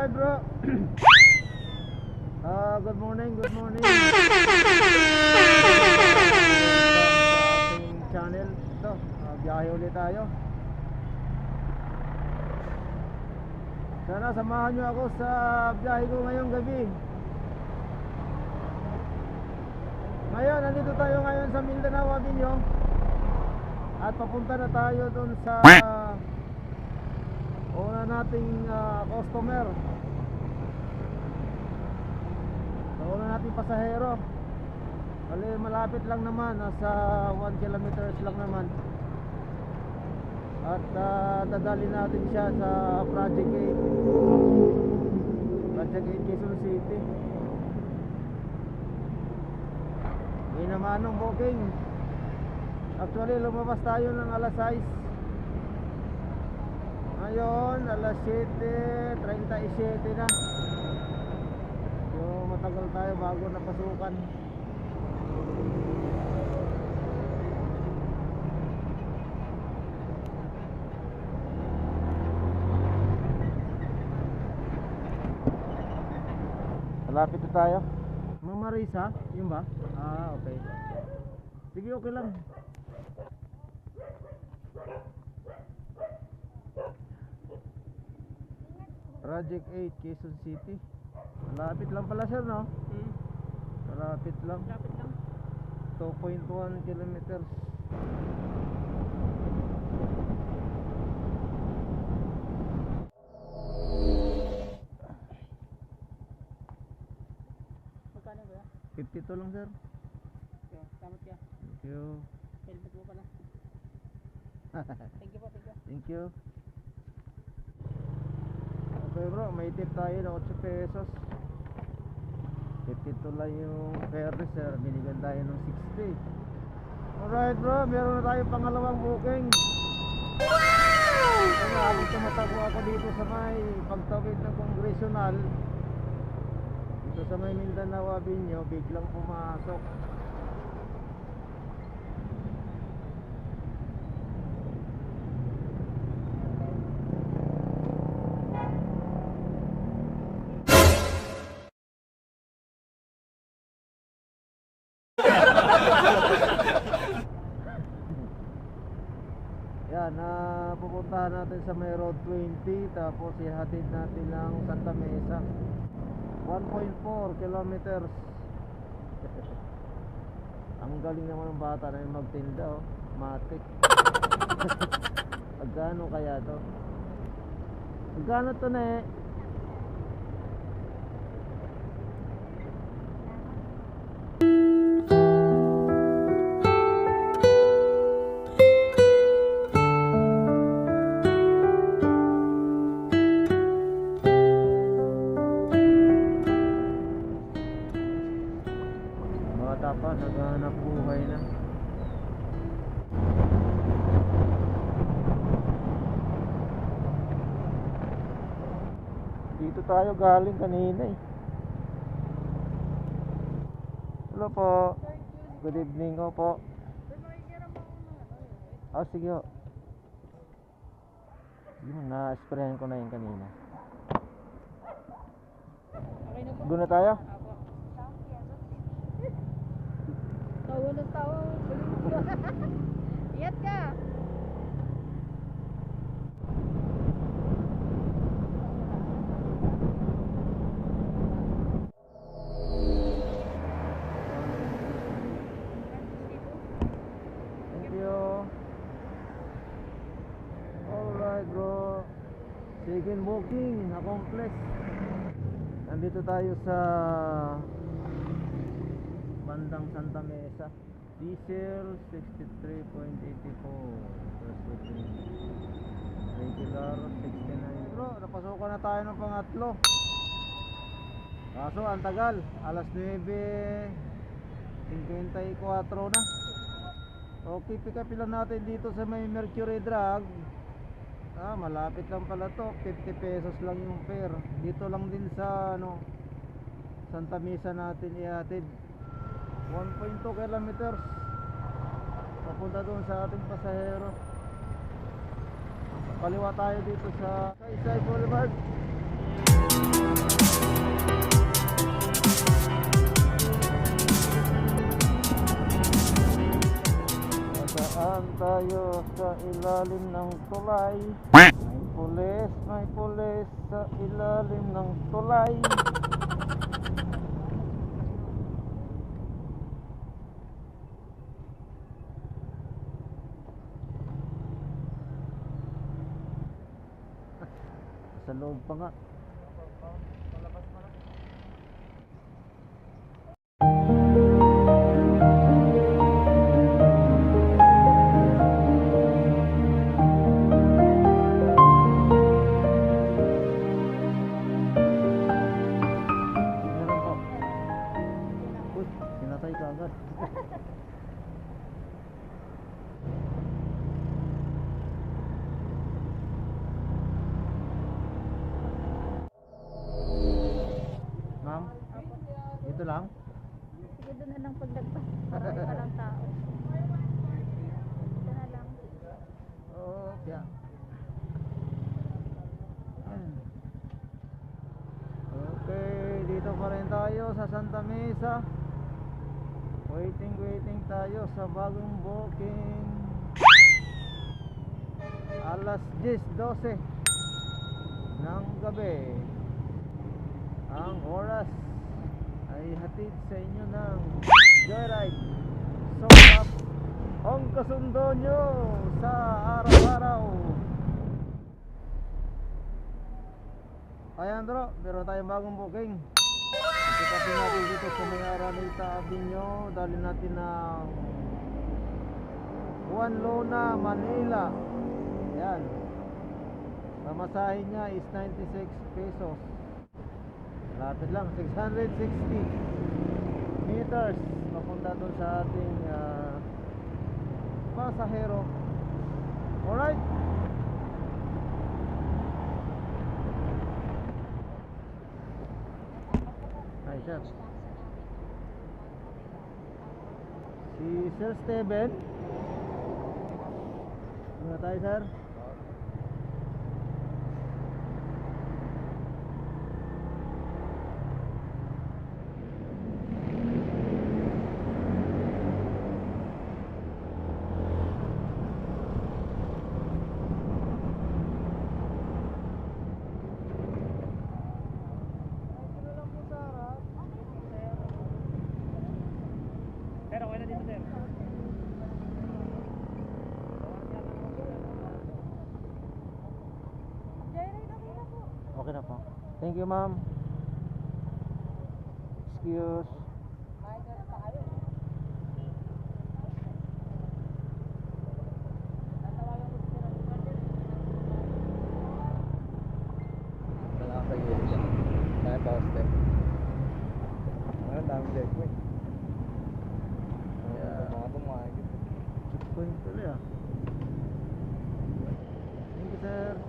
Alright bro. Good morning, good morning. Sa ating channel ito, biyahe ulit tayo. Sana samahan nyo ako sa biyahe ko ngayong gabi. Ngayon, nandito tayo ngayon sa Mindanao Avenue. At papunta na tayo dun sa una nating customer. Sa una nating pasahero. Bali malapit lang naman, nasa 1 kilometers lang naman. At dadali natin siya sa Project 8 Quezon City. Hindi naman ang booking. Actually lumabas tayo ng alas 6. Ngayon alas 7:37 na. So matagal tayo bago napasukan. Malapit na tayo. Ma'am Marisa, yun ba? Okay. Sige, okay lang. Project 8 Quezon City. Malapit lang pala sir, no? Malapit lang. 2.1 kilometers. Magkano ba? 52 lang sir. Salamat ka. Thank you. Helmet mo pala. Thank you po, thank you. Thank you. Okay bro, may tip tayo na 8 pesos. 52 lang yung fare sir. Binigyan tayo ng 60. Alright bro, meron na tayo pangalawang booking. Wow! Kaya habang tumatagpo ako dito sa may pagtawid ng Congressional, dito sa may Mindanao Avenue, biglang pumasok. Yan, pupuntahan natin sa may Road 20. Tapos ihatid natin ng Santa Mesa. 1.4 kilometers. Ang galing naman ng bata na yung magtinda, oh. Matik. Magkano kaya to? Magkano to na eh? Pa, naghahanap buhay na. Dito tayo galing kanina eh. Hello po. Good evening ko po. Sige ho. Yun, na-sprayan ko na yun kanina. Doon na tayo? Tawa na tawa. Iyat ka. Thank you. Alright bro. Second booking accomplished. Nandito tayo sa bandang Santa Mesa. Diesel 63.84 per sitting. Regular 69. Bro, napasukan na tayo ng pangatlo. Kaso ang tagal, alas 9:54 na. Okay, pick up lang natin dito sa may Mercury Drug. Malapit lang pala to. 50 pesos lang yung fare. Dito lang din sa Santa Mesa natin ihatid. 1.2 kilometers papunta doon sa ating pasahero. Kaliwa tayo dito sa Kaysay Boulevard. Nasaan tayo sa ilalim ng tulay? May pulis sa ilalim ng tulay. Sa loob pa nga. Meron po. Uy, sinatay ka agad. Ma'am, dito lang? Sige, doon na lang pagdagpas. Marami pa lang tao. Dito na lang. Oh, yeah. Okay, dito pa rin tayo sa Santa Mesa. Waiting tayo sa bagong booking. Alas 10:12 ng gabi. Ang oras ay hatid sa inyo ng Joyride. So up ang kasundo nyo sa araw-araw. Ayan bro, meron tayong bagong booking. Ito natin dito sa may Araneta Avenue. Dali natin ng Juan Luna, Manila. Ayan. Pamasahin niya is 96 pesos. Lapit lang, 660 meters papunta doon sa ating pasahero. Alright. Hi sir. Si Sir Steven. Muna tayo sir. Pero okay na dito, sir. Okay na po. Thank you ma'am. Excuse. Wala ka yun siya. Kaya pa ako step. Ang dami checkpoint. Mga tumagit. Checkpoint tuloy ah. Thank you sir.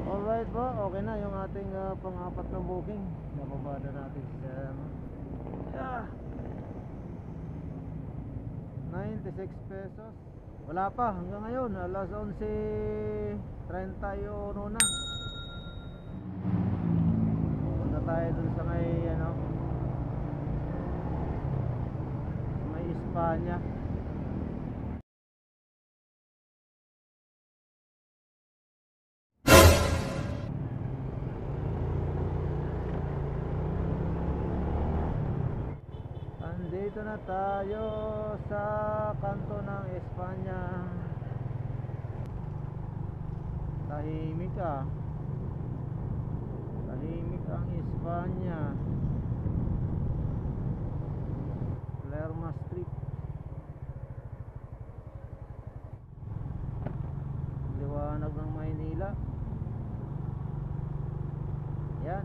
Alright po, okay na yung ating pang-apat na booking. Nababada natin sa 96 pesos. Wala pa hanggang ngayon, alas 11:31 na. Punta tayo dun sa may may Espanya. Andito na tayo sa kanto ng Espanya. Tahimik ah. Tahimik ang Espanya. Lerma Street. Liwanag ng Maynila. Yan.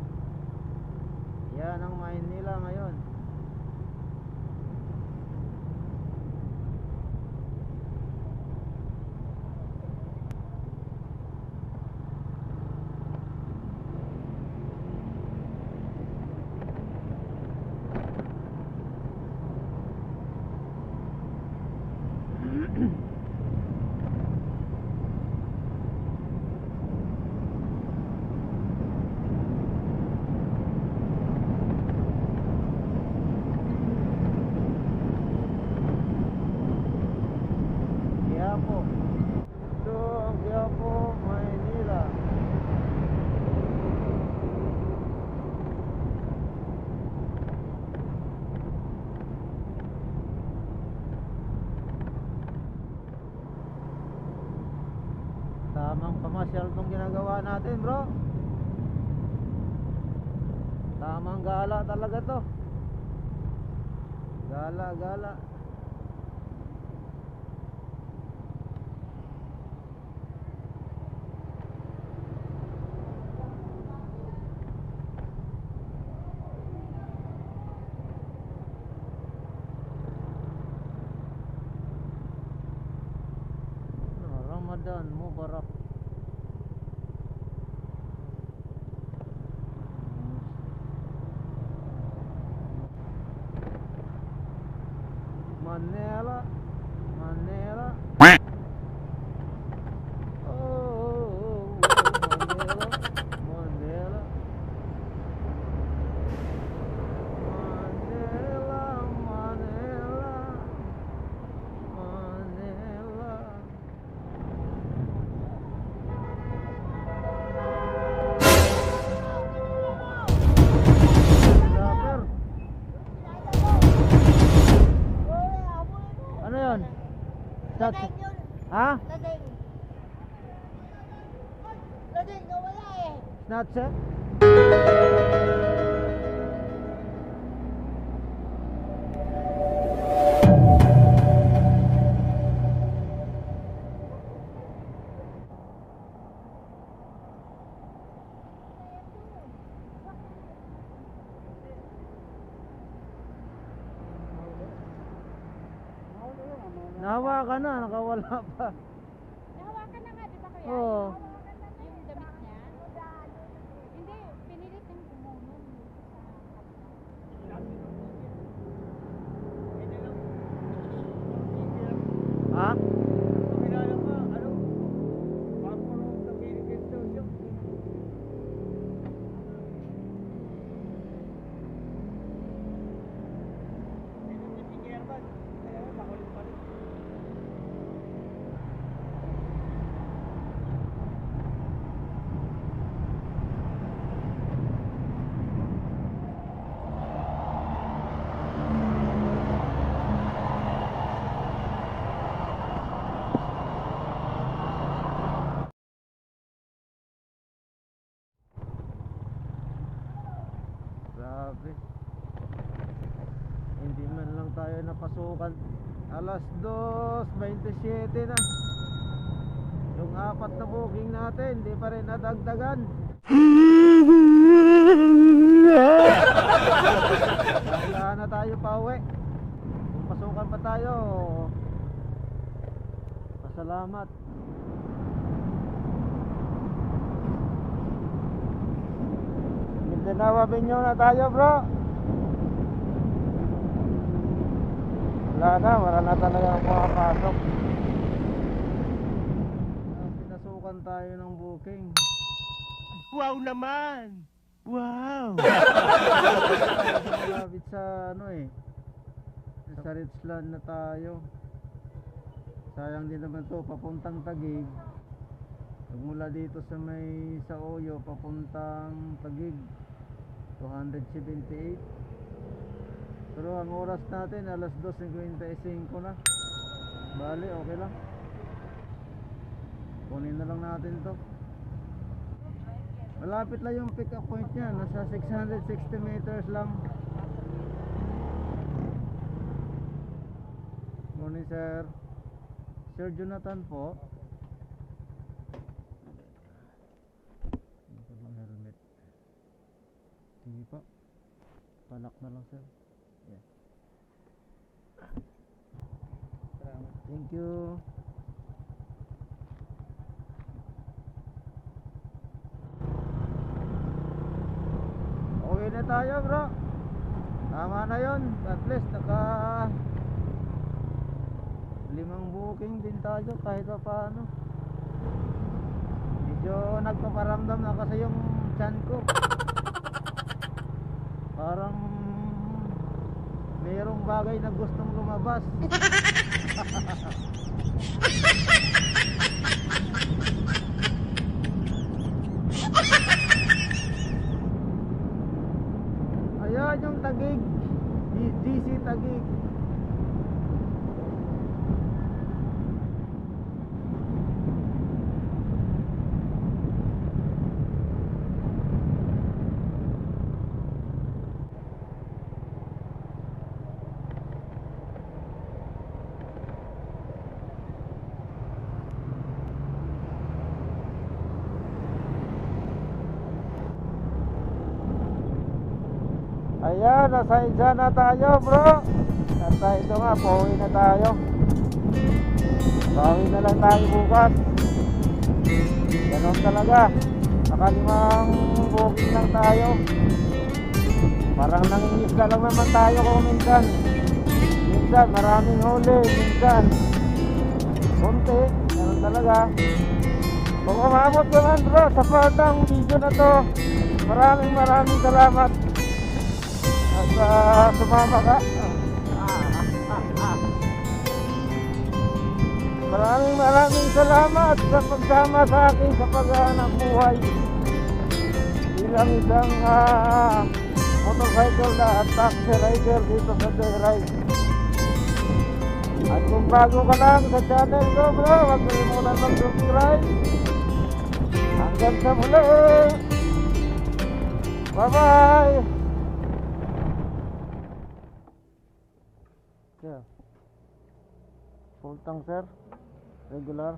Yan ang Maynila ngayon. Tamang pamasyal tong ginagawa natin, bro. Tamang gala talaga to. Gala, gala. Ramadan Mubarak. Manila, Manila. Oh, Manila, Manila. Manila, Manila, Manila. Rapper. Ano yun? Shot. Lading yun. Ha? Lading. Lading, nawala eh. Snatcher? Nahawa ka na, nakawala pa. Nahawakan na nga, di ba kuya? Oo. Nahawakan na yung damit niya. Hindi, pinilit ng gumunon. Ha? Grabe. Hindi man lang tayo napasukan. Alas 2:27 na. Yung 4 na booking natin, di pa rin nadagdagan. Wala na tayo pa uwi. Kung pasukan pa tayo, pasalamat. Mindanao Avenue na tayo, bro. Wala na talaga ang pumapasok. Pinasukan tayo ng booking. Wow naman! Wow! Malapit sa ano eh, sa Richland na tayo. Sayang din naman to, papuntang Taguig. Mula dito sa may sa Oyo papuntang Taguig 278. Pero ang oras natin alas 2:55 na. Bale, okay lang. Kunin na lang natin to. Malapit lang yung pick up point niya, nasa 660 meters lang. Morning sir. Sir Jonathan po. Ito lang helmet. Sige po. Palak na lang sir. Yeah. Salamat. Thank you. Uwi na tayo bro. Tama na yun. At least naka 5 booking din tayo kahit pa paano. Medyo nagpaparamdam na kasi yung chan ko. Parang mayroong bagay na gustong lumabas. Ayan yung Taguig, GC Taguig. Ayan, nasa isa na tayo bro. At ito nga, pauwi na tayo. Pauwi na lang tayo bukas. Ganon talaga. Nakalimang booking lang tayo. Parang nangingisda lang naman tayo kung minsan. Minsan maraming huli, minsan konti, ganon talaga. Kung umabot naman bro sa part ng video na to, maraming salamat. At sumama ka. Maraming salamat sa pagsama sa akin sa paghahanap buhay bilang isang motorcycle na at taxi rider dito sa Joyride. At kung bago ka lang sa channel ko bro, huwag kalimutan mag-subscribe. Hanggang sa muli. Bye bye. Full tank sir, regular.